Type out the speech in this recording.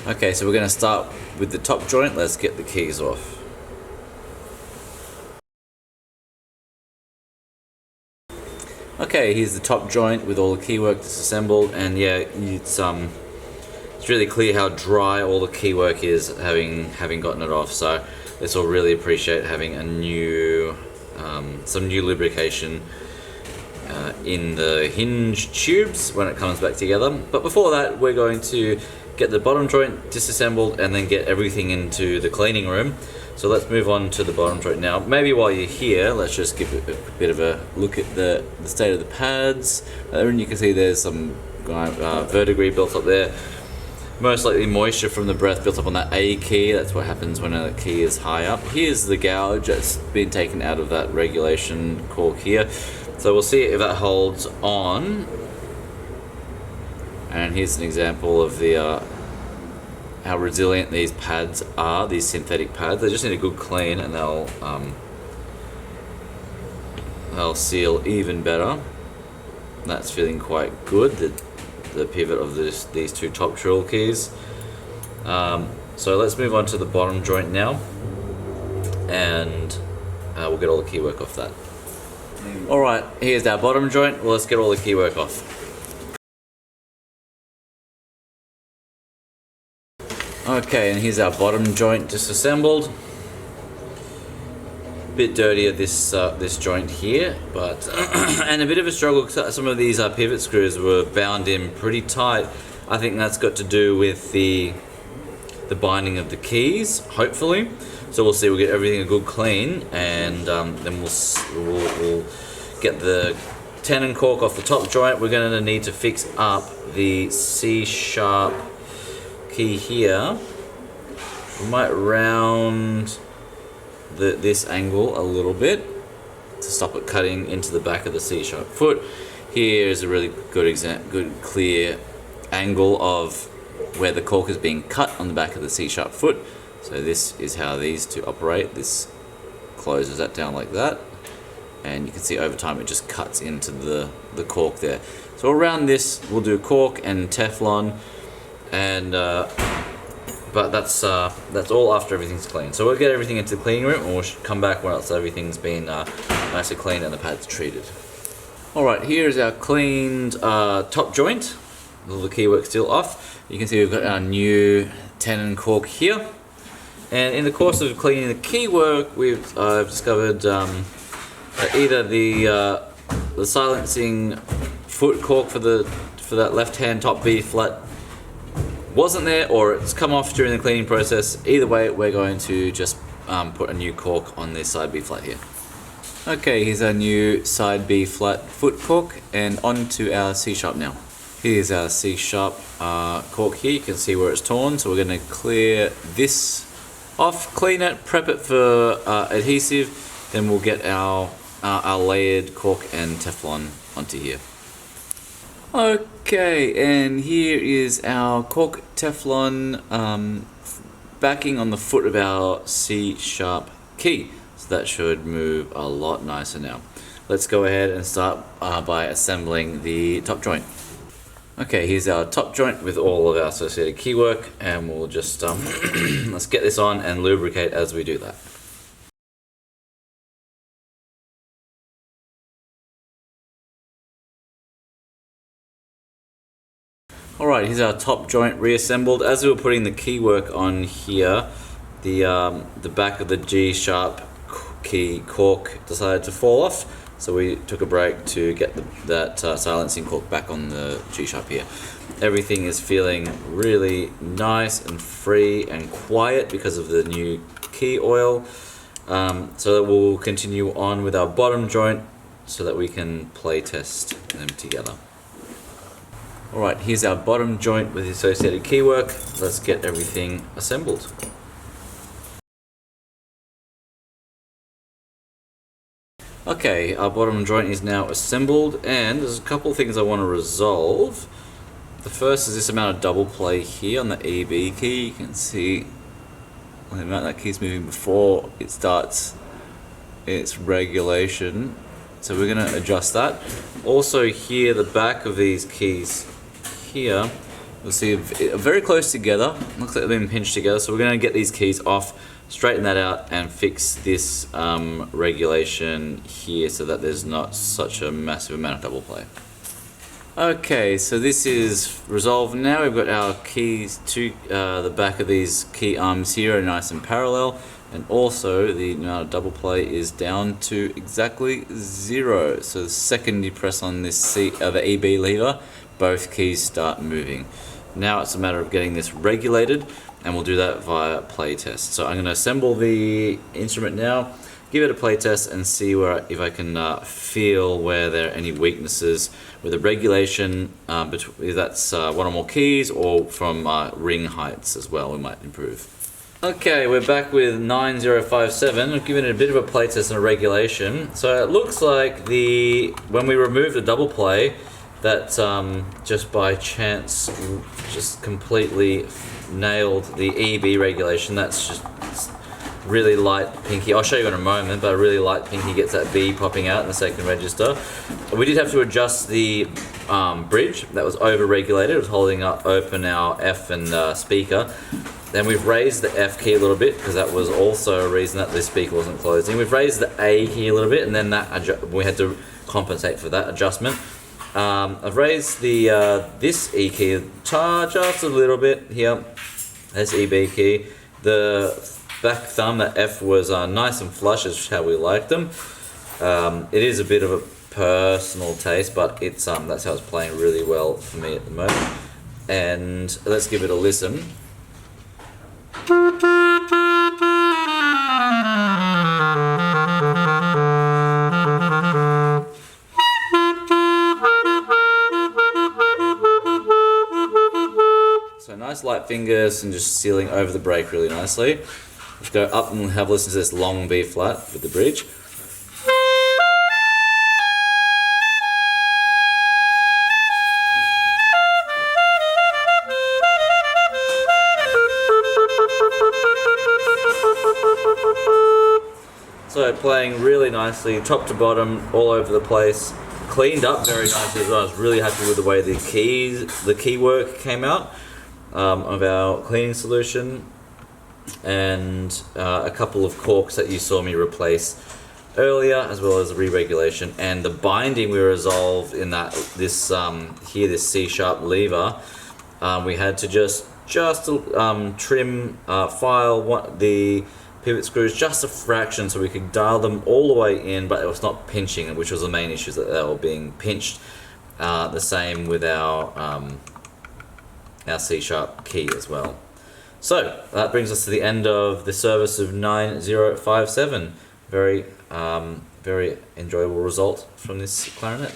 Okay, so we're going to start with the top joint. Let's get the keys off. Okay, here's the top joint with all the keywork disassembled, and yeah, it's really clear how dry all the keywork is, having gotten it off. So this will really appreciate having a new, some new lubrication in the hinge tubes when it comes back together. But before that, we're going to get the bottom joint disassembled and then get everything into the cleaning room. So let's move on to the bottom joint now. Maybe while you're here, let's just give a bit of a look at the state of the pads. And you can see there's some verdigris built up there. Most likely moisture from the breath built up on that A key. That's what happens when a key is high up. Here's the gouge that's been taken out of that regulation cork here. So we'll see if that holds on. And here's an example of the how resilient these pads are, these synthetic pads. They just need a good clean and they'll seal even better. That's feeling quite good, the pivot of these two top drill keys. So let's move on to the bottom joint now, and we'll get all the key work off that. Alright, here's our bottom joint. Well, let's get all the key work off. Okay, and here's our bottom joint disassembled. Bit dirtier this joint here, but and a bit of a struggle. Some of these pivot screws were bound in pretty tight. I think that's got to do with the binding of the keys, hopefully. So we'll see. We'll get everything a good clean, and then we'll get the tenon cork off the top joint. We're going to need to fix up the C sharp key here. We might round this angle a little bit to stop it cutting into the back of the C sharp foot. Here is a really good clear angle of where the cork is being cut on the back of the C sharp foot. So this is how these two operate. This closes that down like that, and you can see over time it just cuts into the cork there. So around this we'll do cork and Teflon, and but that's all after everything's clean. So we'll get everything into the cleaning room, and we'll come back once everything's been nicely cleaned and the pad's treated. Alright, here's our cleaned top joint. All the keywork still off. You can see we've got our new tenon cork here. And in the course of cleaning the keywork, I've discovered that either the silencing foot cork for that left-hand top B flat wasn't there, or it's come off during the cleaning process. Either way, we're going to just put a new cork on this side B flat here. Okay, here's our new side B flat foot cork, and on to our C sharp now. Here's our C sharp cork here. You can see where it's torn, so we're going to clear this off, clean it, prep it for adhesive, then we'll get our layered cork and Teflon onto here. Okay, and here is our cork Teflon backing on the foot of our C sharp key. So that should move a lot nicer now. Let's go ahead and start by assembling the top joint. Okay, here's our top joint with all of our associated keywork, and we'll just let's get this on and lubricate as we do that. Alright, here's our top joint reassembled. As we were putting the keywork on here, the back of the G sharp key cork decided to fall off. So we took a break to get that silencing cork back on the G sharp here. Everything is feeling really nice and free and quiet because of the new key oil. So we'll continue on with our bottom joint so that we can play test them together. Alright, here's our bottom joint with the associated keywork. Let's get everything assembled. Okay, our bottom joint is now assembled, and there's a couple of things I want to resolve. The first is this amount of double play here on the EB key. You can see the amount that key's moving before it starts its regulation. So we're going to adjust that. Also here, the back of these keys here, You'll see very close together. Looks like they've been pinched together. So we're going to get these keys off, straighten that out, and fix this regulation here so that there's not such a massive amount of double play. Okay, so this is resolved now. We've got our keys to the back of these key arms here are nice and parallel, and also the amount of double play is down to exactly 0. So the second you press on this the EB lever, both keys start moving. Now it's a matter of getting this regulated, and we'll do that via play test. So I'm going to assemble the instrument now, give it a play test, and see if I can feel where there are any weaknesses with the regulation, if that's one or more keys, or from ring heights as well, we might improve. Okay, we're back with 9057. I've given it a bit of a play test and a regulation. So it looks like when we remove the double play, that just by chance just completely nailed the EB regulation. That's just really light pinky. I'll show you in a moment, but a really light pinky gets that B popping out in the second register. We did have to adjust the bridge. That was over-regulated. It was holding up open our F and speaker. Then we've raised the F key a little bit, because that was also a reason that this speaker wasn't closing. We've raised the A key a little bit, and then we had to compensate for that adjustment. I've raised this E key just a little bit here. This EB key. The back thumb, that F was nice and flush, is how we like them. It is a bit of a personal taste, but it's that's how it's playing really well for me at the moment. And let's give it a listen. So nice light fingers and just sealing over the break really nicely. Let's go up and have a listen to this long B flat with the bridge. So playing really nicely, top to bottom, all over the place. Cleaned up very nicely as well. I was really happy with the way the key work came out of our cleaning solution, and a couple of corks that you saw me replace earlier, as well as the re-regulation, and the binding we resolved in that this C-sharp lever. We had to just trim file the pivot screws just a fraction so we could dial them all the way in, but it was not pinching, which was the main issue, that they were being pinched. The same with our C-sharp key as well. So that brings us to the end of the service of 9057. Very enjoyable result from this clarinet.